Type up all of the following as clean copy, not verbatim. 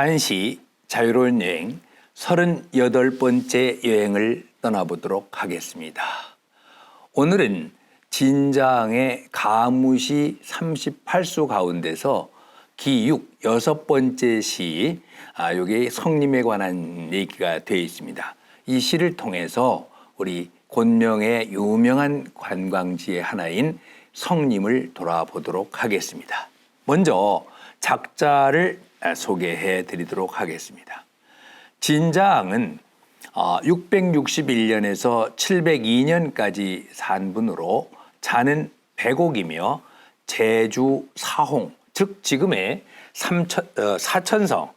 한시 자유로운 여행 38번째 여행을 떠나보도록 하겠습니다. 오늘은 진자항의 가무시 38수 가운데서 기6 6번째 시, 여기 성림에 관한 얘기가 되어 있습니다. 이 시를 통해서 우리 곤명의 유명한 관광지의 하나인 성림을 돌아보도록 하겠습니다. 먼저 작자를 소개해 드리도록 하겠습니다. 진자항은 661년에서 702년까지 산 분으로 자는 백옥이며 제주 사홍, 즉 지금의 사천성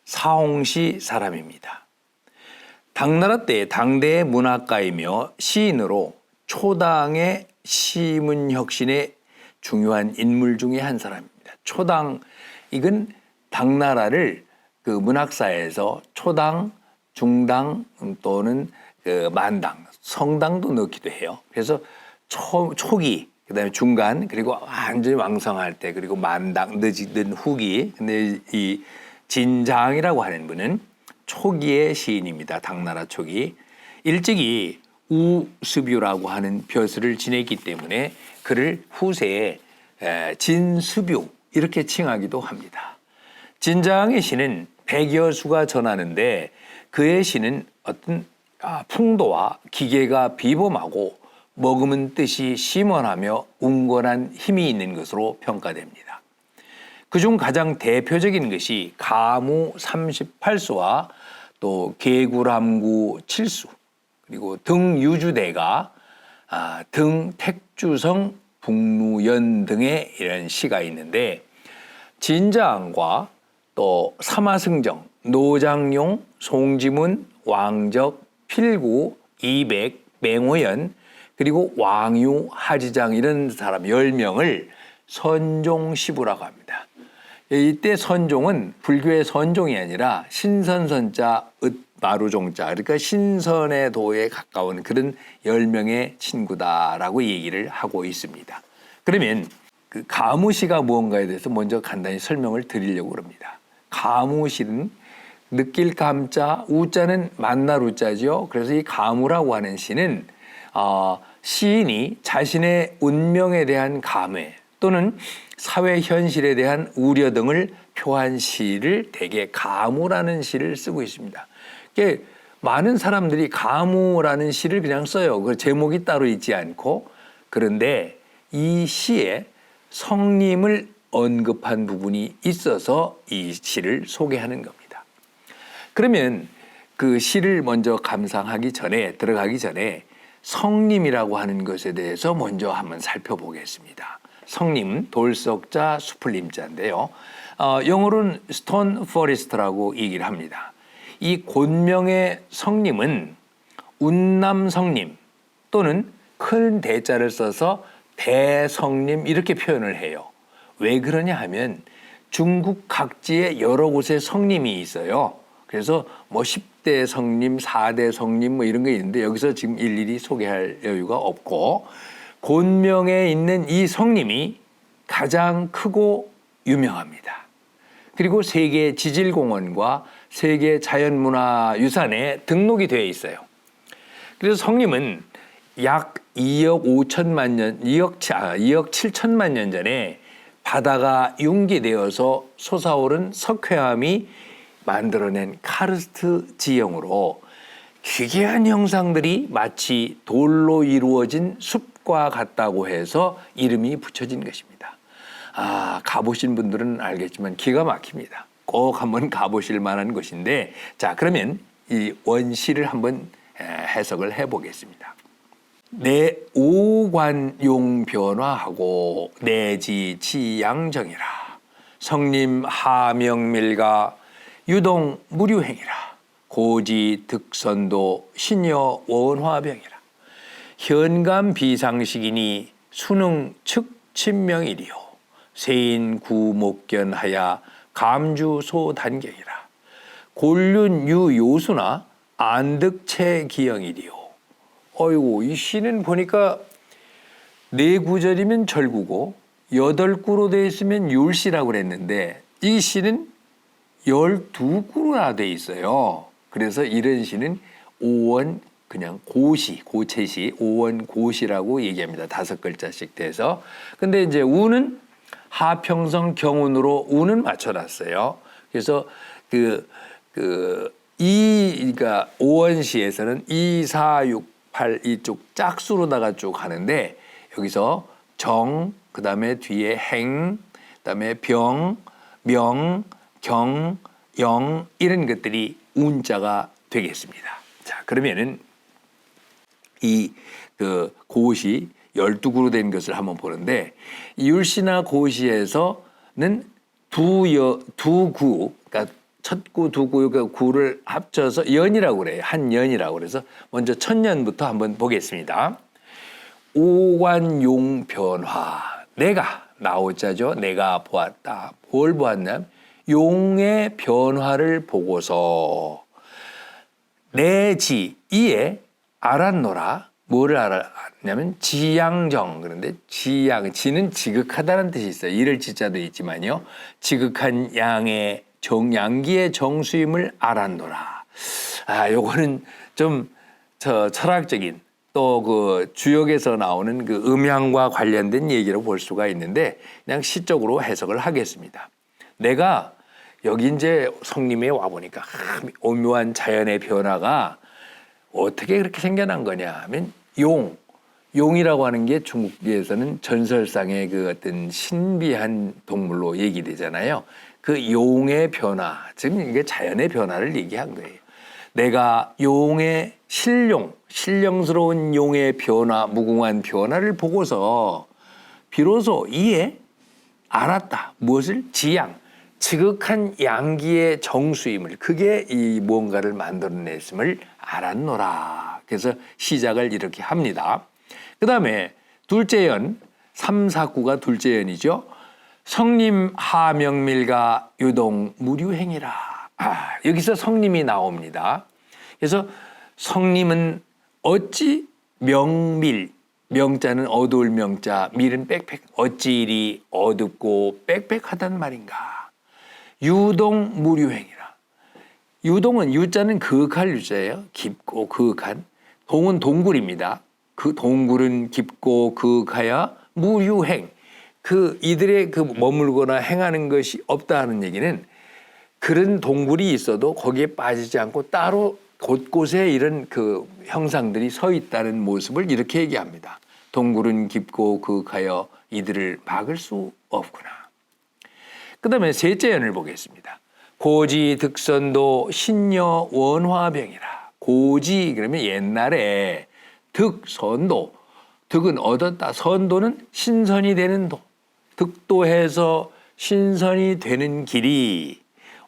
사홍시 사람입니다. 당나라 때 당대의 문학가이며 시인으로 초당의 시문혁신의 중요한 인물 중에 한 사람입니다. 초당, 이건 당나라를 그 문학사에서 초당, 중당 또는 그 만당, 성당도 넣기도 해요. 그래서 초기, 그다음에 중간, 그리고 완전히 왕성할 때, 그리고 만당, 늦은 후기. 근데 이 진자항이라고 하는 분은 초기의 시인입니다. 당나라 초기. 일찍이 우수뷰라고 하는 벼슬을 지냈기 때문에 그를 후세에 진수뷰 이렇게 칭하기도 합니다. 진자항의 시는 100여 수가 전하는데 그의 시는 어떤 풍도와 기계가 비범하고 머금은 뜻이 심원하며 웅건한 힘이 있는 것으로 평가됩니다. 그중 가장 대표적인 것이 가무 38수와 또 계구람구 7수, 그리고 등유주대가, 등택주성, 북루연 등의 이런 시가 있는데, 진자항과 또 사마승정, 노장용, 송지문, 왕적, 필구, 이백, 맹호연, 그리고 왕유, 하지장 이런 사람 10명을 선종시부라고 합니다. 이때 선종은 불교의 선종이 아니라 신선선자, 마루종자, 그러니까 신선의 도에 가까운 그런 10명의 친구다라고 얘기를 하고 있습니다. 그러면 그 가무시가 무언가에 대해서 먼저 간단히 설명을 드리려고 합니다. 가무시는 느낄 감자, 우자는 만날 우자죠. 그래서 이 가무라고 하는 시는 시인이 자신의 운명에 대한 감회 또는 사회 현실에 대한 우려 등을 표한 시를 대개 가무라는 시를 쓰고 있습니다. 많은 사람들이 가무라는 시를 그냥 써요. 그 제목이 따로 있지 않고. 그런데 이 시에 성림을 언급한 부분이 있어서 이 시를 소개하는 겁니다. 그러면 그 시를 먼저 감상하기 전에, 들어가기 전에 성림이라고 하는 것에 대해서 먼저 한번 살펴보겠습니다. 성림, 돌석자, 수풀림자인데요. 영어로는 스톤 포레스트라고 얘기를 합니다. 이 곤명의 성림은 운남성림 또는 큰 대자를 써서 대성림 이렇게 표현을 해요. 왜 그러냐 하면 중국 각지에 여러 곳에 성림이 있어요. 그래서 뭐 10대 성림, 4대 성림 뭐 이런 게 있는데 여기서 지금 일일이 소개할 여유가 없고, 곤명에 있는 이 성림이 가장 크고 유명합니다. 그리고 세계 지질공원과 세계 자연문화유산에 등록이 되어 있어요. 그래서 성림은 약 2억 5천만 년, 2억 7천만 년 전에 바다가 융기되어서 솟아오른 석회암이 만들어낸 카르스트 지형으로 기괴한 형상들이 마치 돌로 이루어진 숲과 같다고 해서 이름이 붙여진 것입니다. 가보신 분들은 알겠지만 기가 막힙니다. 꼭 한번 가보실 만한 곳인데, 자, 그러면 이 원시를 한번 해석을 해보겠습니다. 내 오관용 변화하고 내지 지양정이라 성림 하명밀가 유동 무류행이라 고지 득선도 신여 원화병이라 현감 비상식이니 수능 측 친명이리요 세인 구목견하야 감주소 단경이라 곤륜 유요수나 안득체 기영이리요. 어이고, 이 시는 보니까 4구절이면 절구고 8구로 되어 있으면 율시라고 그랬는데 이 시는 12구나 돼 있어요. 그래서 이런 시는 오원 그냥 고시, 고체시, 오원 고시라고 얘기합니다. 5글자씩 돼서. 근데 이제 우는 하평성 경운으로 우는 맞춰놨어요. 그래서 그러니까 오원시에서는 2, 4, 6, 8 이쪽 짝수로다가 쭉 하는데 여기서 정, 그 다음에 뒤에 행, 그 다음에 병, 명, 경, 영 이런 것들이 운자가 되겠습니다. 자, 그러면은 이 고시 12구로 된 것을 한번 보는데 율시나 고시에서는 두 구, 그러니까 첫 구, 두 구, 그 구를 합쳐서 연이라고 그래요. 한 연이라고 그래서 먼저 첫년부터 한번 보겠습니다. 오관용 변화. 내가 나오자죠. 내가 보았다. 뭘 보았냐? 용의 변화를 보고서 내지 이에 알았노라. 뭐를 알았냐면 지양정. 그런데 지는 지극하다는 뜻이 있어요. 이를 지자도 있지만요. 지극한 양의 양기의 정수임을 알았노라. 요거는 좀 철학적인 또 그 주역에서 나오는 그 음양과 관련된 얘기로 볼 수가 있는데 그냥 시적으로 해석을 하겠습니다. 내가 여기 이제 성림에 와 보니까 오묘한 자연의 변화가 어떻게 그렇게 생겨난 거냐 하면 용이라고 하는 게 중국에서는 전설상의 그 어떤 신비한 동물로 얘기되잖아요. 그 용의 변화, 지금 이게 자연의 변화를 얘기한 거예요. 내가 용의 신령스러운 용의 변화, 무궁한 변화를 보고서 비로소 이에 알았다. 무엇을? 지극한 양기의 정수임을, 그게 이 무언가를 만들어냈음을 알았노라. 그래서 시작을 이렇게 합니다. 그 다음에 둘째 연, 3, 4구가 둘째 연이죠. 성림 하명밀가 유동 무류행이라. 여기서 성림이 나옵니다. 그래서 성림은 어찌 명밀, 명자는 어두울 명자, 밀은 빽빽, 어찌 이리 어둡고 빽빽하단 말인가. 유동 무류행이라. 유동은 유자는 그윽할 유자예요. 깊고 그윽한. 동은 동굴입니다. 그 동굴은 깊고 그윽하여 무류행. 이들의 머물거나 행하는 것이 없다 하는 얘기는 그런 동굴이 있어도 거기에 빠지지 않고 따로 곳곳에 이런 그 형상들이 서 있다는 모습을 이렇게 얘기합니다. 동굴은 깊고 그윽하여 이들을 막을 수 없구나. 그 다음에 셋째 연을 보겠습니다. 고지 득선도 신여 원화병이라. 고지 그러면 옛날에 득선도, 득은 얻었다. 선도는 신선이 되는 도. 득도해서 신선이 되는 길이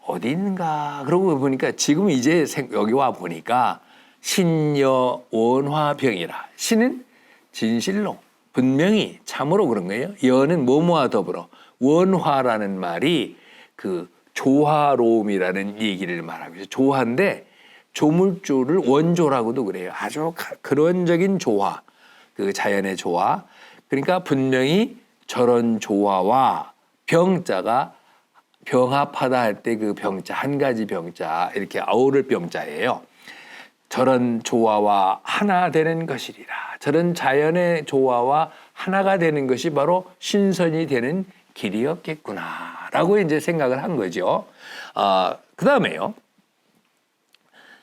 어디 있는가. 그러고 보니까 지금 이제 여기 와 보니까 신여 원화병이라. 신은 진실로 분명히 참으로 그런 거예요. 여는 뭐뭐와 더불어. 원화라는 말이 그 조화로움이라는 얘기를 말하고 있어요. 조화인데 조물주를 원조라고도 그래요. 아주 근원적인 조화, 그 자연의 조화. 그러니까 분명히 저런 조화와 병자가 병합하다 할 때 그 병자, 한 가지 병자, 이렇게 아우를 병자예요. 저런 조화와 하나 되는 것이리라. 저런 자연의 조화와 하나가 되는 것이 바로 신선이 되는 길이었겠구나. 라고 이제 생각을 한 거죠. 그 다음에요.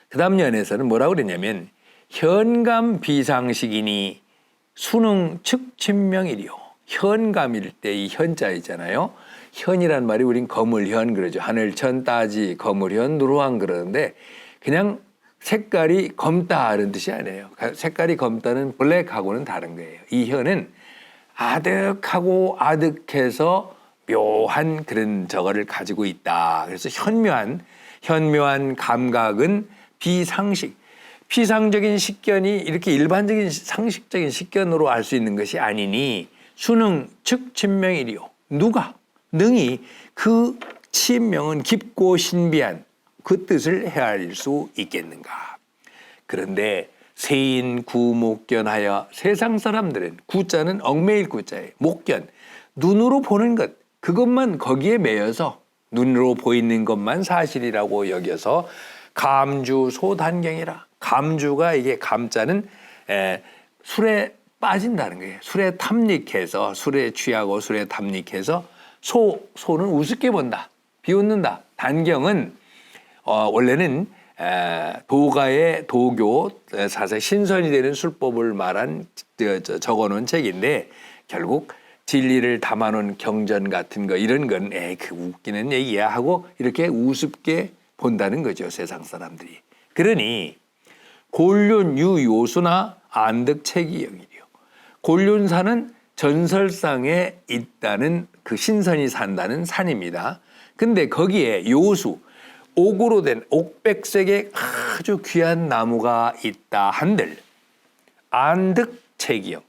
그 다음 연에서는 뭐라고 그랬냐면, 현감 비상식이니 수능 측친명이리요. 현감일 때 이 현자 있잖아요. 현이란 말이 우린 거물현 그러죠. 하늘천 따지 거물현 누르왕 그러는데 그냥 색깔이 검다 이런 뜻이 아니에요. 색깔이 검다는 블랙하고는 다른 거예요. 이 현은 아득하고 아득해서 묘한 그런 저거를 가지고 있다. 그래서 현묘한 감각은 비상식. 피상적인 식견이 이렇게 일반적인 상식적인 식견으로 알 수 있는 것이 아니니 수능 즉 친명이리요. 누가 능히 그 친명은 깊고 신비한 그 뜻을 헤아릴 수 있겠는가. 그런데 세인 구목견하여 세상 사람들은 구자는 얽매일 구자예요. 목견 눈으로 보는 것 그것만 거기에 매여서 눈으로 보이는 것만 사실이라고 여겨서 감주 소단경이라. 감주가 이게 감자는 술에 빠진다는 거예요. 술에 탐닉해서 술에 취하고 술에 탐닉해서 소는 우습게 본다. 비웃는다. 단경은 원래는 도가의 도교 사세 신선이 되는 술법을 말한 적어놓은 책인데 결국 진리를 담아놓은 경전 같은 거 이런 건 그 웃기는 얘기야 하고 이렇게 우습게 본다는 거죠. 세상 사람들이. 그러니 곤륜 유요수나 안덕체기영이요. 곤륜산은 전설상에 있다는 그 신선이 산다는 산입니다. 근데 거기에 요수 옥으로 된 옥백색의 아주 귀한 나무가 있다 한들 안덕체기영.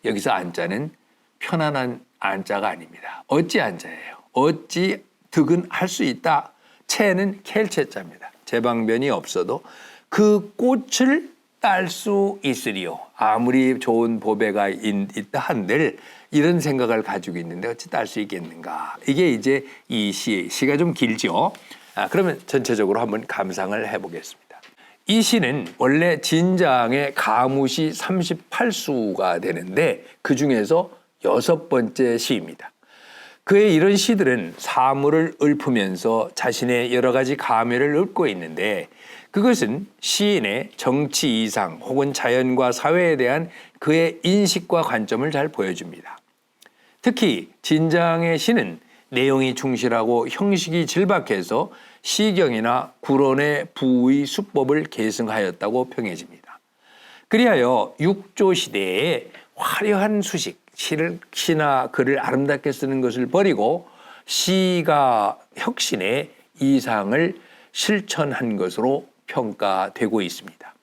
여기서 안자는 편안한 안자가 아닙니다. 어찌 안자예요. 어찌 득은 할 수 있다. 채는 켈체자입니다. 제방변이 없어도 그 꽃을 딸 수 있으리요. 아무리 좋은 보배가 있다 한들 이런 생각을 가지고 있는데 어찌 딸 수 있겠는가. 이게 이제 이 시가 좀 길죠. 그러면 전체적으로 한번 감상을 해보겠습니다. 이 시는 원래 진장의 가무시 38수가 되는데 그중에서 6번째 시입니다. 그의 이런 시들은 사물을 읊으면서 자신의 여러 가지 감회를 읊고 있는데 그것은 시인의 정치 이상 혹은 자연과 사회에 대한 그의 인식과 관점을 잘 보여줍니다. 특히 진장의 시는 내용이 충실하고 형식이 질박해서 시경이나 구론의 부의 수법을 계승하였다고 평해집니다. 그리하여 육조 시대에 화려한 수식, 시나 글을 아름답게 쓰는 것을 버리고 시가 혁신의 이상을 실천한 것으로 평가되고 있습니다.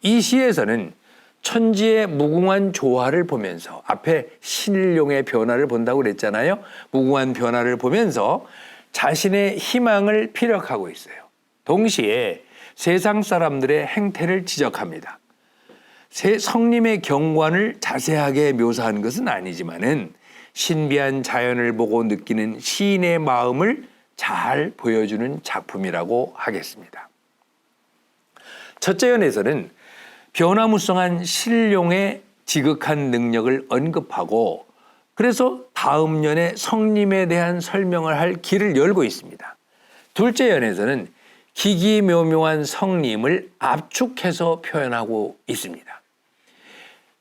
이 시에서는 천지의 무궁한 조화를 보면서 앞에 신룡의 변화를 본다고 그랬잖아요. 무궁한 변화를 보면서 자신의 희망을 피력하고 있어요. 동시에 세상 사람들의 행태를 지적합니다. 성님의 경관을 자세하게 묘사한 것은 아니지만은 신비한 자연을 보고 느끼는 시인의 마음을 잘 보여주는 작품이라고 하겠습니다. 첫째 연에서는 변화무쌍한 신룡의 지극한 능력을 언급하고 그래서 다음 연에 성님에 대한 설명을 할 길을 열고 있습니다. 둘째 연에서는 기기묘묘한 성님을 압축해서 표현하고 있습니다.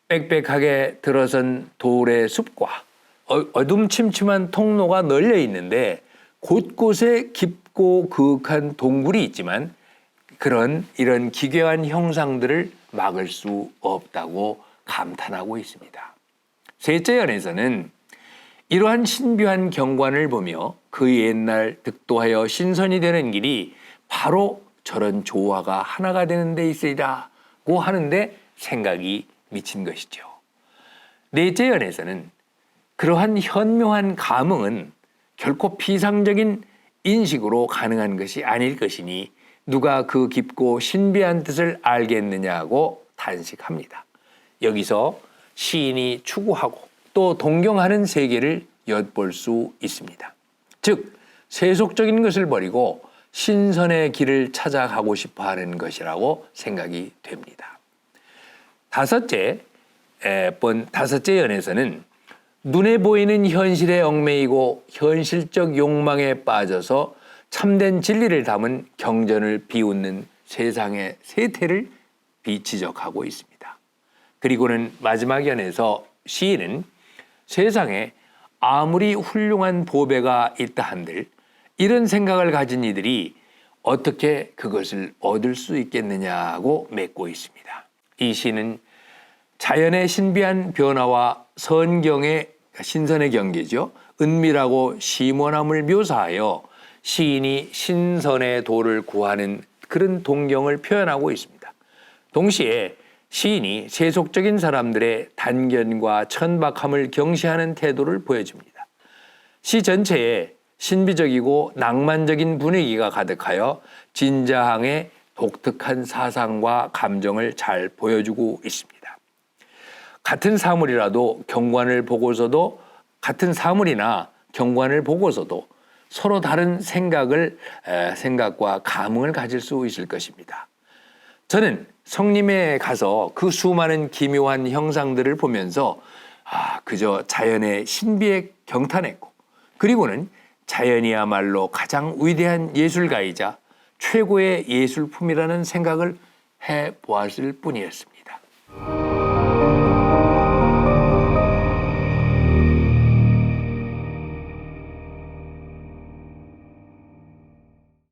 빽빽하게 들어선 돌의 숲과 어둠침침한 통로가 널려 있는데 곳곳에 깊고 그윽한 동굴이 있지만 이런 기괴한 형상들을 막을 수 없다고 감탄하고 있습니다. 셋째 연에서는 이러한 신비한 경관을 보며 그 옛날 득도하여 신선이 되는 길이 바로 저런 조화가 하나가 되는 데 있으리라고 하는데 생각이 미친 것이죠. 넷째 연에서는 그러한 현묘한 감흥은 결코 피상적인 인식으로 가능한 것이 아닐 것이니 누가 그 깊고 신비한 뜻을 알겠느냐고 단식합니다. 여기서 시인이 추구하고 또 동경하는 세계를 엿볼 수 있습니다. 즉 세속적인 것을 버리고 신선의 길을 찾아가고 싶어하는 것이라고 생각이 됩니다. 다섯째 연에서는 눈에 보이는 현실에 얽매이고 현실적 욕망에 빠져서 참된 진리를 담은 경전을 비웃는 세상의 세태를 지적하고 있습니다. 그리고는 마지막 연에서 시인은 세상에 아무리 훌륭한 보배가 있다 한들 이런 생각을 가진 이들이 어떻게 그것을 얻을 수 있겠느냐고 맺고 있습니다. 이 시는 자연의 신비한 변화와 선경의 신선의 경계죠. 은밀하고 심원함을 묘사하여 시인이 신선의 도를 구하는 그런 동경을 표현하고 있습니다. 동시에 시인이 세속적인 사람들의 단견과 천박함을 경시하는 태도를 보여줍니다. 시 전체에 신비적이고 낭만적인 분위기가 가득하여 진자항의 독특한 사상과 감정을 잘 보여주고 있습니다. 같은 사물이나 경관을 보고서도 서로 다른 생각과 감흥을 가질 수 있을 것입니다. 저는 성림에 가서 그 수많은 기묘한 형상들을 보면서 그저 자연의 신비에 경탄했고, 그리고는 자연이야말로 가장 위대한 예술가이자 최고의 예술품이라는 생각을 해보았을 뿐이었습니다.